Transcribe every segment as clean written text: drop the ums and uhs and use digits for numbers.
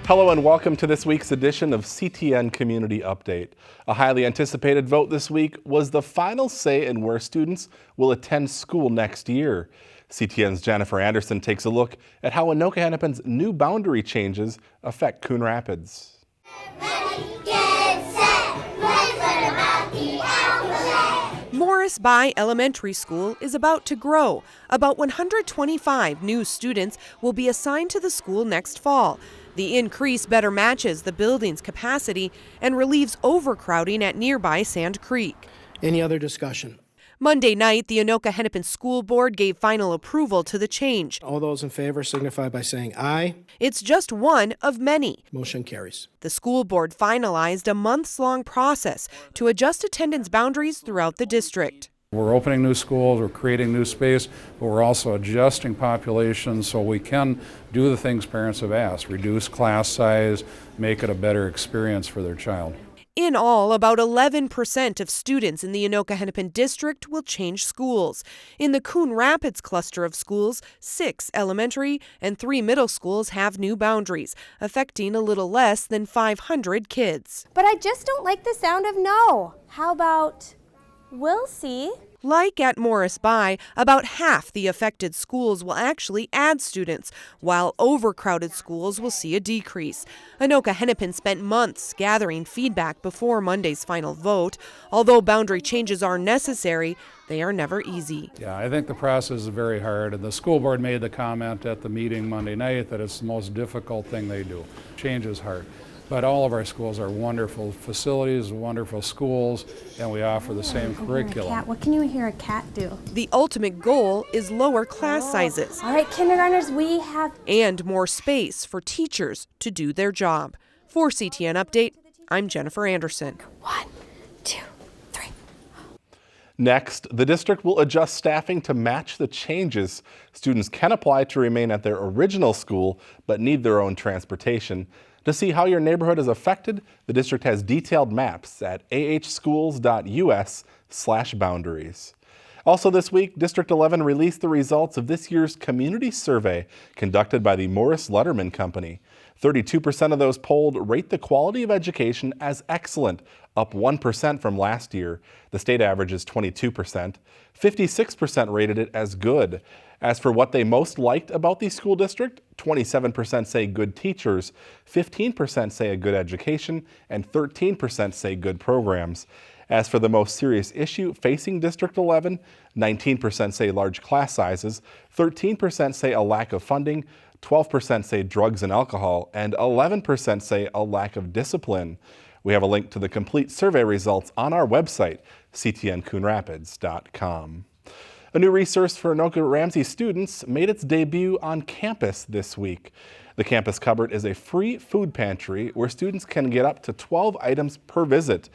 Hello and welcome to this week's edition of CTN Community Update. A highly anticipated vote this week was the final say in where students will attend school next year. CTN's Jennifer Anderson takes a look at how Anoka Hennepin's new boundary changes affect Coon Rapids. Morris By Elementary School is about to grow. About 125 new students will be assigned to the school next fall. The increase better matches the building's capacity and relieves overcrowding at nearby Sand Creek. Any other discussion? Monday night, the Anoka Hennepin School Board gave final approval to the change. All those in favor signify by saying aye. It's just one of many. Motion carries. The school board finalized a months-long process to adjust attendance boundaries throughout the district. We're opening new schools, we're creating new space, but we're also adjusting populations so we can do the things parents have asked, reduce class size, make it a better experience for their child. In all, about 11% of students in the Anoka Hennepin district will change schools. In the Coon Rapids cluster of schools, 6 elementary and 3 middle schools have new boundaries, affecting a little less than 500 kids. But I just don't like the sound of no. How about we'll see? Like at Morris By, about half the affected schools will actually add students, while overcrowded schools will see a decrease. Anoka Hennepin spent months gathering feedback before Monday's final vote. Although boundary changes are necessary, they are never easy. Yeah, I think the process is very hard, and the school board made the comment at the meeting Monday night that it's the most difficult thing they do. Change is hard. But all of our schools are wonderful facilities, wonderful schools, and we offer the same curriculum. What can you hear a cat do? The ultimate goal is lower class sizes. All right, kindergartners, we have... and more space for teachers to do their job. For CTN Update, I'm Jennifer Anderson. 1, 2, 3. Next, the district will adjust staffing to match the changes. Students can apply to remain at their original school, but need their own transportation. To see how your neighborhood is affected, the district has detailed maps at ahschools.us/boundaries. Also this week, District 11 released the results of this year's community survey conducted by the Morris Letterman Company. 32% of those polled rate the quality of education as excellent, up 1% from last year. The state average is 22%. 56% rated it as good. As for what they most liked about the school district, 27% say good teachers, 15% say a good education, and 13% say good programs. As for the most serious issue facing District 11, 19% say large class sizes, 13% say a lack of funding, 12% say drugs and alcohol, and 11% say a lack of discipline. We have a link to the complete survey results on our website, ctncoonrapids.com. A new resource for Anoka Ramsey students made its debut on campus this week. The Campus Cupboard is a free food pantry where students can get up to 12 items per visit.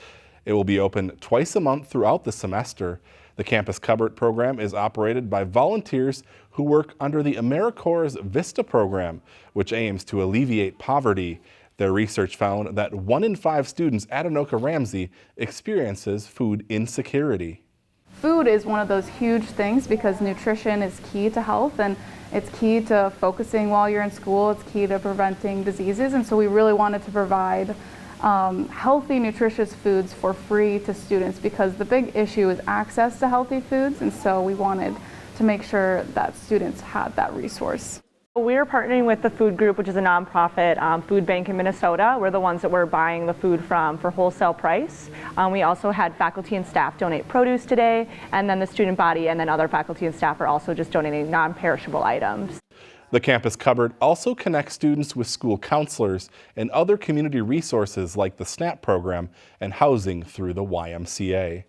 It will be open twice a month throughout the semester. The Campus Cupboard program is operated by volunteers who work under the AmeriCorps' VISTA program, which aims to alleviate poverty. Their research found that 1 in 5 students at Anoka Ramsey experiences food insecurity. Food is one of those huge things because nutrition is key to health, and it's key to focusing while you're in school. It's key to preventing diseases, and so we really wanted to provide healthy, nutritious foods for free to students because the big issue is access to healthy foods, and so we wanted to make sure that students had that resource. We're partnering with the Food Group, which is a nonprofit food bank in Minnesota. We're the ones that we're buying the food from for wholesale price. We also had faculty and staff donate produce today, and then the student body and then other faculty and staff are also just donating non-perishable items. The Campus Cupboard also connects students with school counselors and other community resources like the SNAP program and housing through the YMCA.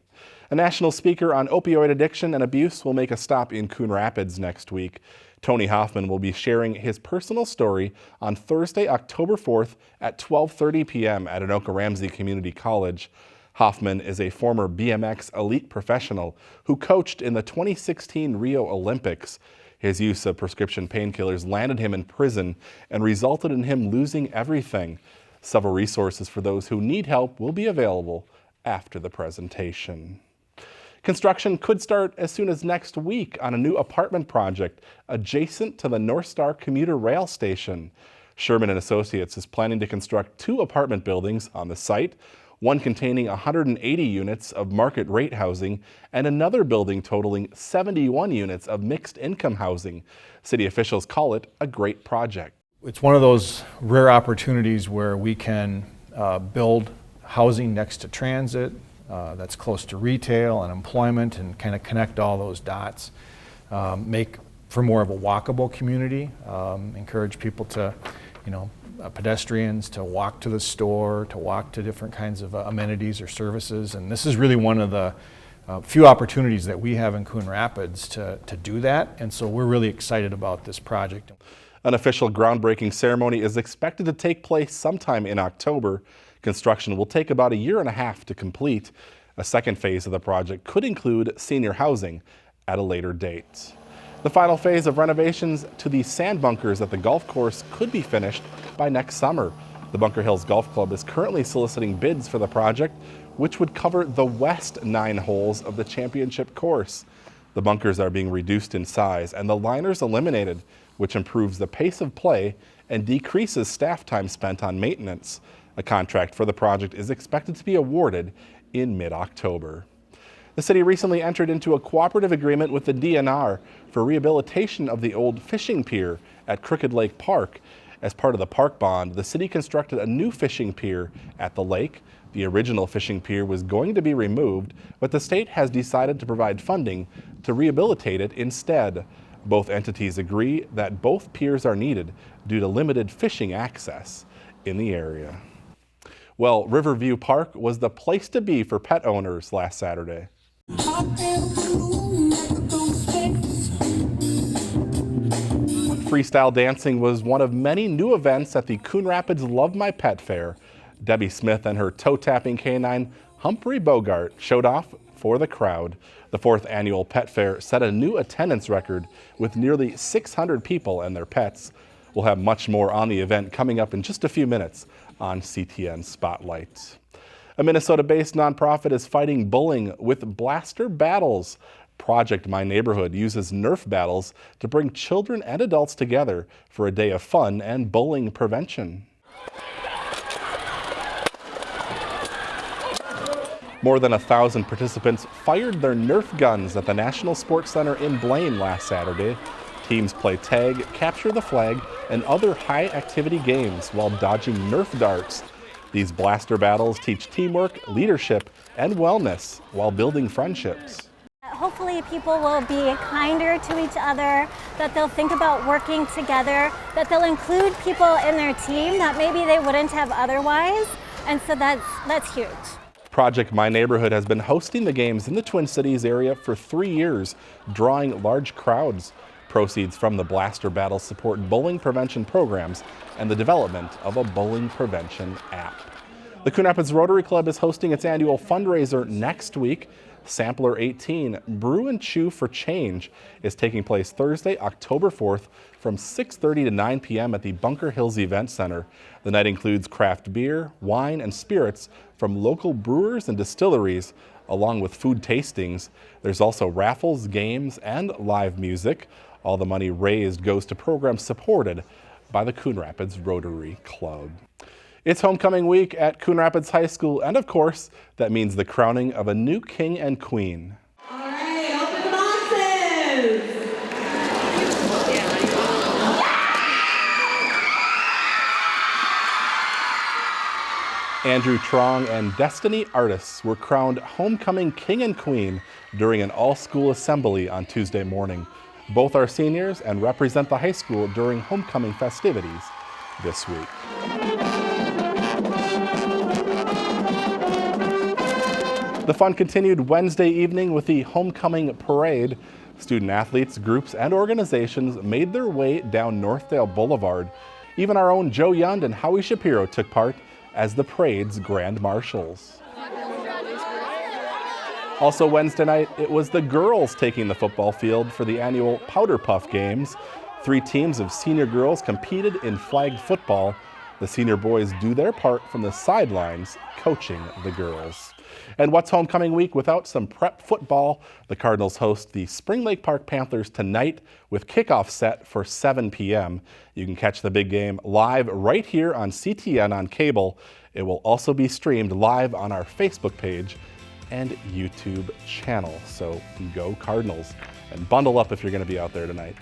A national speaker on opioid addiction and abuse will make a stop in Coon Rapids next week. Tony Hoffman will be sharing his personal story on Thursday, October 4th at 12:30 p.m. at Anoka Ramsey Community College. Hoffman is a former BMX elite professional who coached in the 2016 Rio Olympics. His use of prescription painkillers landed him in prison and resulted in him losing everything. Several resources for those who need help will be available after the presentation. Construction could start as soon as next week on a new apartment project adjacent to the North Star commuter rail station. Sherman and Associates is planning to construct 2 apartment buildings on the site, one containing 180 units of market rate housing and another building totaling 71 units of mixed income housing. City officials call it a great project. It's one of those rare opportunities where we can build housing next to transit, that's close to retail and employment, and kind of connect all those dots. Make for more of a walkable community, encourage people to, pedestrians to walk to the store, to walk to different kinds of amenities or services. And this is really one of the few opportunities that we have in Coon Rapids to do that. And so we're really excited about this project. An official groundbreaking ceremony is expected to take place sometime in October. Construction will take about 1.5 years to complete. A second phase of the project could include senior housing at a later date. The final phase of renovations to the sand bunkers at the golf course could be finished by next summer. The Bunker Hills Golf Club is currently soliciting bids for the project, which would cover the west 9 holes of the championship course. The bunkers are being reduced in size and the liners eliminated, which improves the pace of play and decreases staff time spent on maintenance. A contract for the project is expected to be awarded in mid-October. The city recently entered into a cooperative agreement with the DNR for rehabilitation of the old fishing pier at Crooked Lake Park. As part of the park bond, the city constructed a new fishing pier at the lake. The original fishing pier was going to be removed, but the state has decided to provide funding to rehabilitate it instead. Both entities agree that both piers are needed due to limited fishing access in the area. Well, Riverview Park was the place to be for pet owners last Saturday. Freestyle dancing was one of many new events at the Coon Rapids Love My Pet Fair. Debbie Smith and her toe-tapping canine, Humphrey Bogart, showed off for the crowd. The 4th annual pet fair set a new attendance record with nearly 600 people and their pets. We'll have much more on the event coming up in just a few minutes on CTN Spotlight. A Minnesota-based nonprofit is fighting bullying with blaster battles. Project My Neighborhood uses Nerf battles to bring children and adults together for a day of fun and bullying prevention. More than 1,000 participants fired their Nerf guns at the National Sports Center in Blaine last Saturday. Teams play tag, capture the flag, and other high-activity games while dodging Nerf darts. These blaster battles teach teamwork, leadership, and wellness while building friendships. Hopefully people will be kinder to each other, that they'll think about working together, that they'll include people in their team that maybe they wouldn't have otherwise, and so that's huge. Project My Neighborhood has been hosting the games in the Twin Cities area for 3 years, drawing large crowds. Proceeds from the blaster battles support bullying prevention programs and the development of a bullying prevention app. The Coon Rapids Rotary Club is hosting its annual fundraiser next week. Sampler 18, Brew and Chew for Change, is taking place Thursday, October 4th from 6:30 to 9 p.m. at the Bunker Hills Event Center. The night includes craft beer, wine, and spirits from local brewers and distilleries, along with food tastings. There's also raffles, games, and live music. All the money raised goes to programs supported by the Coon Rapids Rotary Club. It's homecoming week at Coon Rapids High School, and of course, that means the crowning of a new king and queen. All right, open the boxes! Andrew Trong and Destiny Artists were crowned homecoming king and queen during an all-school assembly on Tuesday morning. Both are seniors and represent the high school during homecoming festivities this week. The fun continued Wednesday evening with the homecoming parade. Student athletes, groups, and organizations made their way down Northdale Boulevard. Even our own Joe Yund and Howie Shapiro took part as the parade's grand marshals. Also Wednesday night, it was the girls taking the football field for the annual Powder Puff Games. 3 teams of senior girls competed in flag football. The senior boys do their part from the sidelines, coaching the girls. And what's homecoming week without some prep football? The Cardinals host the Spring Lake Park Panthers tonight with kickoff set for 7 p.m. You can catch the big game live right here on CTN on cable. It will also be streamed live on our Facebook page and YouTube channel. So go Cardinals and bundle up if you're going to be out there tonight.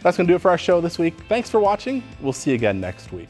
That's going to do it for our show this week. Thanks for watching. We'll see you again next week.